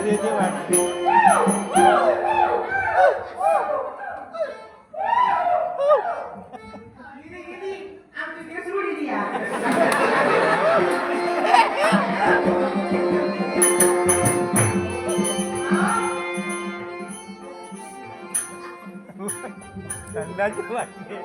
देते वाटते. अंदाज वाटते.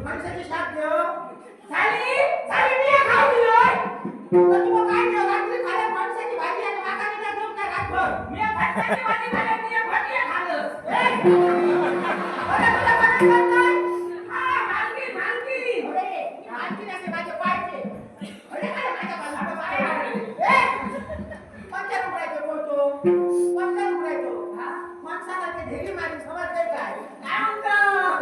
माणसाची शाप देव साली साली मी खाऊ दिलोय तर तू काय देव रात्री खाल्या माणसाची भाजी आणि मागाने ना घेऊन काय रातभर मी माणसाची भाजी खाल्या मी भाजी खाल्लं अरे तुला काय हा मालकी मालकी अरे मालकी नाही माझे पायचे अरे काय माझ्या बाजूला पाय पंचायत उघडायचं बोलतो पंचायत उघडायचो हा माणसाला ते ढेरी मारी समजलंय काय काय म्हणतो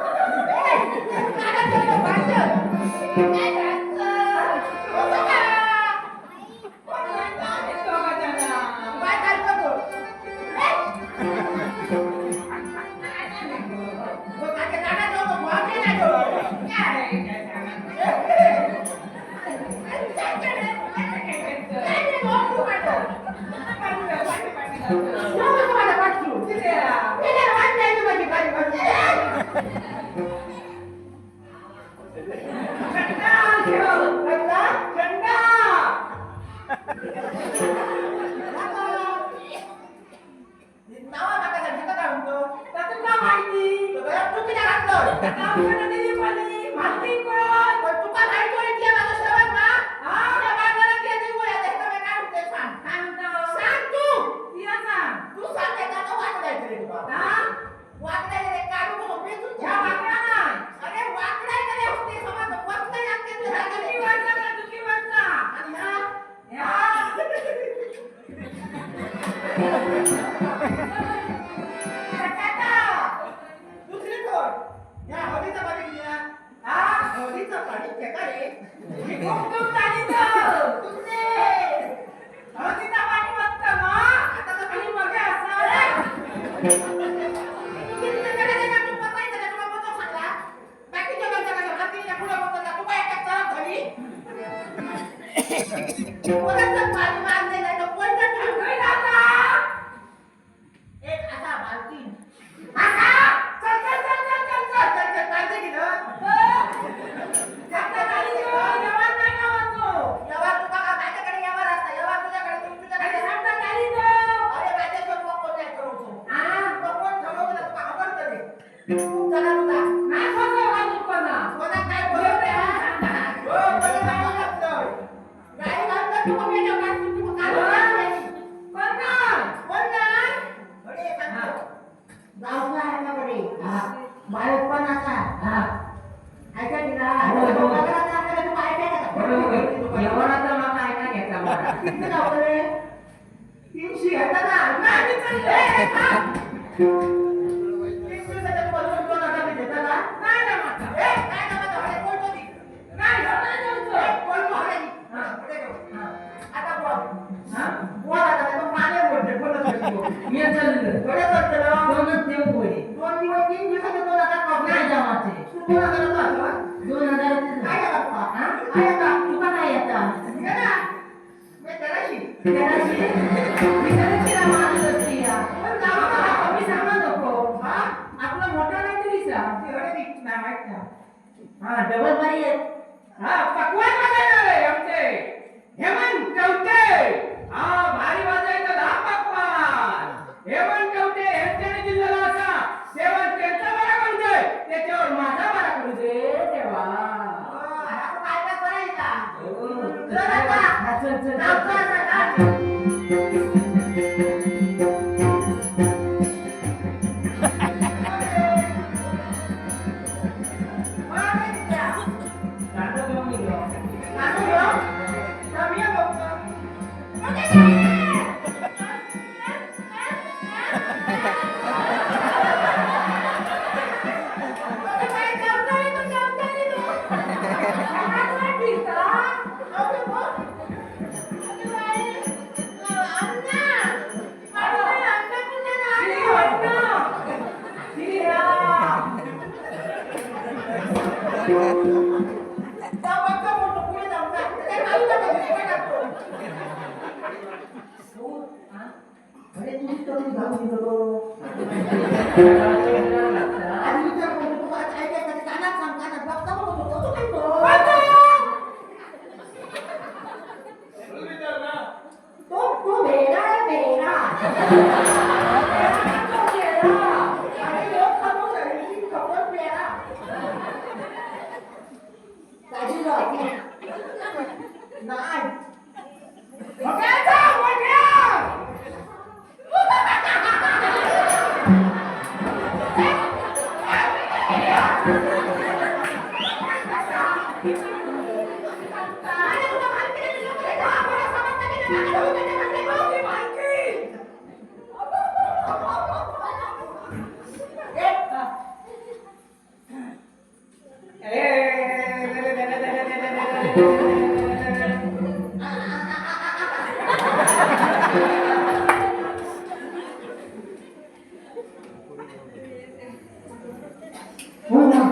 हो ना.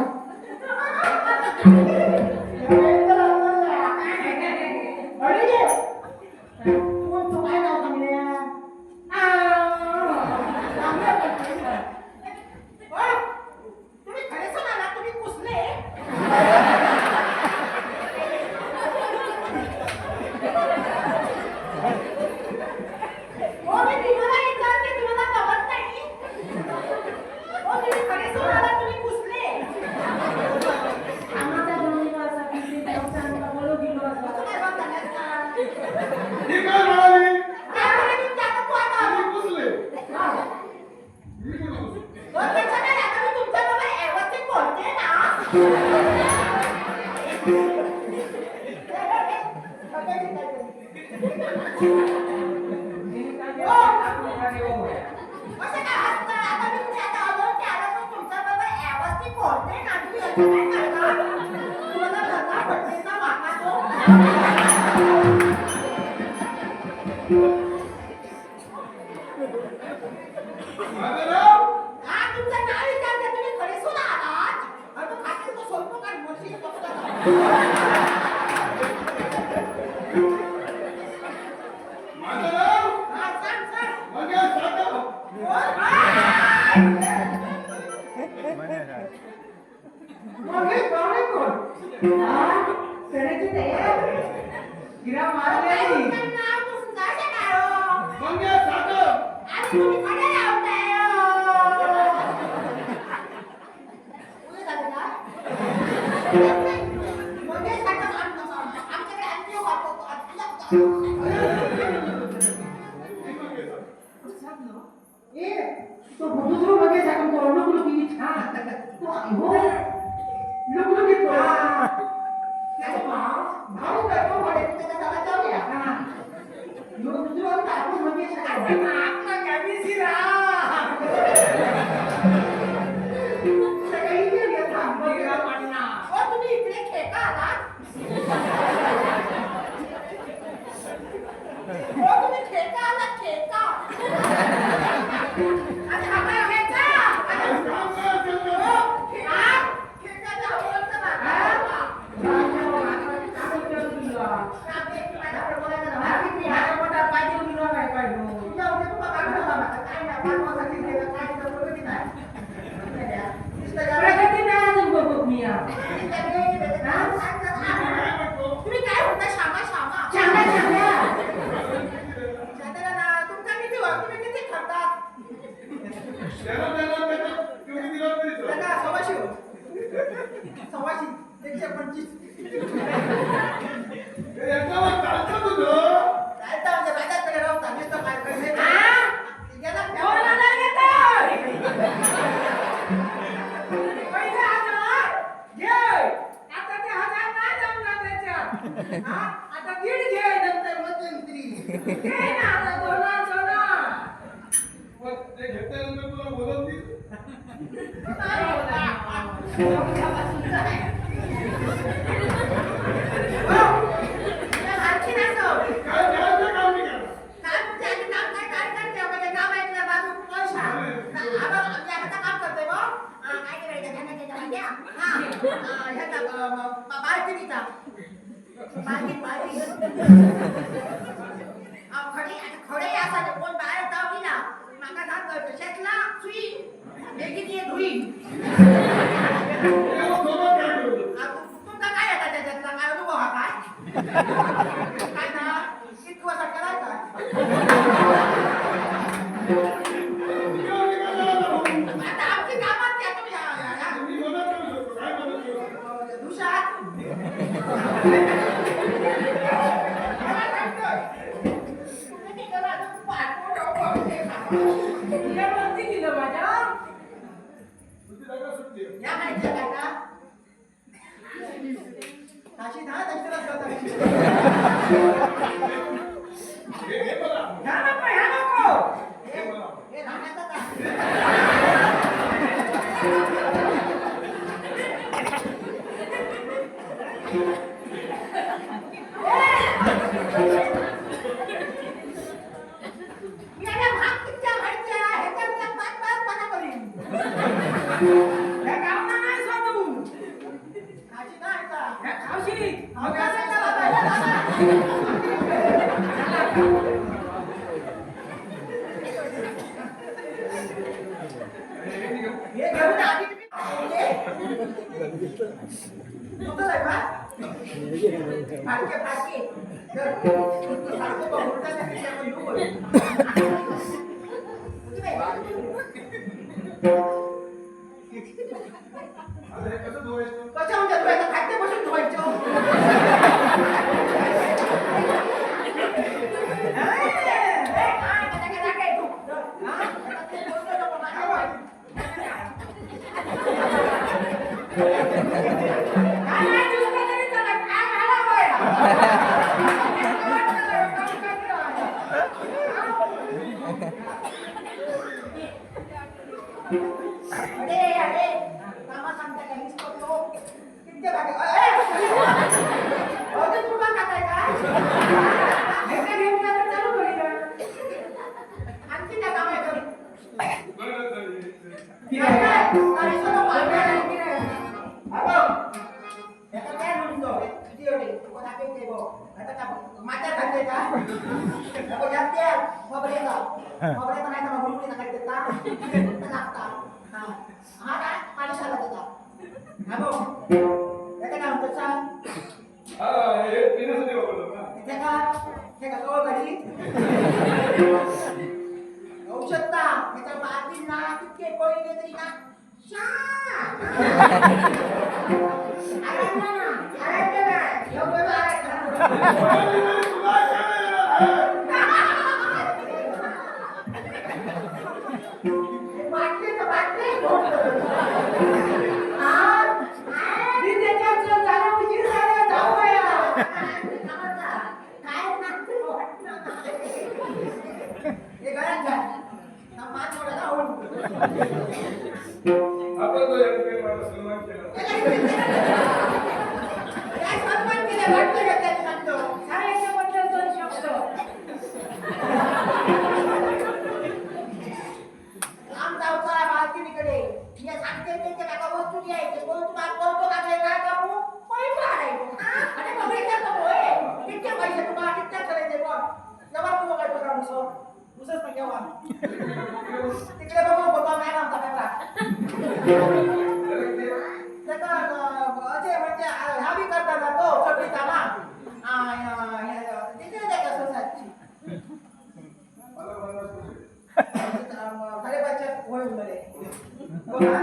तू काय नाव सांगल्या? तुम्ही खरे म्हणाला तुम्ही पुसले हो मी तुम्हाला विचारते तुम्हाला कळत नाही हो तुम्ही खरे म्हणाला तुम्ही पुसले आम्हाला दोन्हीला असा किती दिवसांचा बोलू गेलो असं. काय बात झाल्यात का? ही काय म्हणाली? काय म्हणे तुमच्या आता तू आता? मी पुसले. हा. मी कुठं पुसले? हो, त्याचं नाही, आता मी तुमच्याबरोबर व्यवस्थित बोलते ना. हो. असं काय हसता? आता मी तुमच्या आता आलो, की आता मी तुमच्याबरोबर व्यवस्थित बोलते ना. तुम्ही असं काय करता? तुम्हाला धंदा पडतेचा वाटा तो. माझं नाव? हा, तुमचं नाव विचारते, तुम्ही खरे सुद्धा आहात? आणि तो खाते तो सोडतो काय मोठी बघतो. माझं नाव? हा, सांग, सांग. मंगेश जाधव. म्हणे मगे पाहुणे कोण? हा? करायची तयार? गिरा मारली आहे. तुमचं नाव तुमचं कसं काय हो? मंगेश जाधव. आणि तुम्ही खडे लावताय हो. उद्या झालं का? मग हे सांगा आमच्याकडे आणखी वापरतो. ए, तो बुजुर्ग मगे सांगून तो लुकलुकी छान. तो हो. लुकलुकी तो. भाऊ काय तो म्हणे त्याचा त्याला जाऊया. हा. यो बुजुर्ग टाकून मगे सांगून. आपला कॅबिसी राहा. सकाळी गेली आता. बघा म्हणा. हो, तुम्ही इकडे खेळता आलात? हो, तुम्ही खेळता आलात, खेळता. आणि हा काय व्हायचा? काम कर, चल, हो, चल. हा? खेळताना बोलतं ना. हा? कामे माझ्याकडे बोलायचं ना. तुझ्या उद्या तुम्हाला काय बोलावं लागतं? काय नाही, बालवासाठी केलं, काय इथं बोलत नाही. नुसतं जरा- तुम्ही काय म्हणता श्यामा श्यामा शांतला ना तुमचा किती वर तुम्ही किती ठरतात त्याला त्याला त्याला किती दिला तरी चल. दादा सव्वाशे 125 हे याच्यावर चालतं तुझं. चालता म्हणजे माझ्याकडे राहता नुसतं काय करते गेला पैसे हजार घे आता ते हजार नाही जमणार त्याच्यात हा? आता दीड घे नंतर मध्यंतरी घे ना आता दोनार मग ते घेतल्यानंतर तुला बोलत नाही. आणखी असं काय द्यायचं काम नाही करणार. काय तुमच्या आधी काम काय करते म्हणजे काम ऐकलं बाजू पैसा आम्हाला आमच्या हातात काम करतोय मग काय करायचं घाण्याच्या भांड्या ह्याचा बाल्कनीचा बाल्की खडे असा कोण बाहेर जाऊ दिला माका जात शेतला सुई किती धुई त्याला सोबत काय करू? तुमचा काय येतात त्याच्यातला काय अनुभव हा काय काय ना किती वर्षात करायचा तुझ्यावर टीका करायला नको. आता आमची कामात या तुम्ही मी मदत करू शकतो. काय मदत करू? दुशात तुझी जागा सुटली आहे. या माहिती आहे का काशी दहा दक्षिणात करता हे बघा. ह्या नको हे बघा. हे राहण्याचं का याला भाग किती माहिती आहे ह्याच्यात पाच पाच पणा करीन हे काम नाही हे घेऊन आधी तुम्ही तुझं आहे का? फाटके फाटके तर तू सारखं बघून साठी आपण येऊ बोल. तुझं काय? आता हे कसं धुवायचं? कशा म्हणजे धुवायचं? खाद्य बसून धुवायचं. अरे अरे मामा सांगता का हीच करतो किती बाकी अरे तू का खाताय का हे घेऊन जातो चालू करूया आणखी काय काम आहे करू बरं झालं. ठीक आहे आणि सोडा पाहिजे अबो एका काय म्हणतो किती एवढे कोणा काही देबो आता का माझ्या खाते का अबो जाते खबरे का खबरे तर नाही तर मग मुली नका देता तर लागता हा काय पाणी साला देता अबो एका काय म्हणतो सांग हा, हे पिण्यासाठी वापरलं ना. हे का सगळं घरी औषधता त्याच्या बाकी ना किती कोणी तरी ना आपण तो या ठिकाणी मला सन्मान केला. तिकडे बघू होता नाही आमचा पेपरा अजय म्हणजे हा बी करता ना तो चटणीचा ना तिकडे नाही का सोसायटी मला 50 साडेपाचच्या होय मध्ये बघा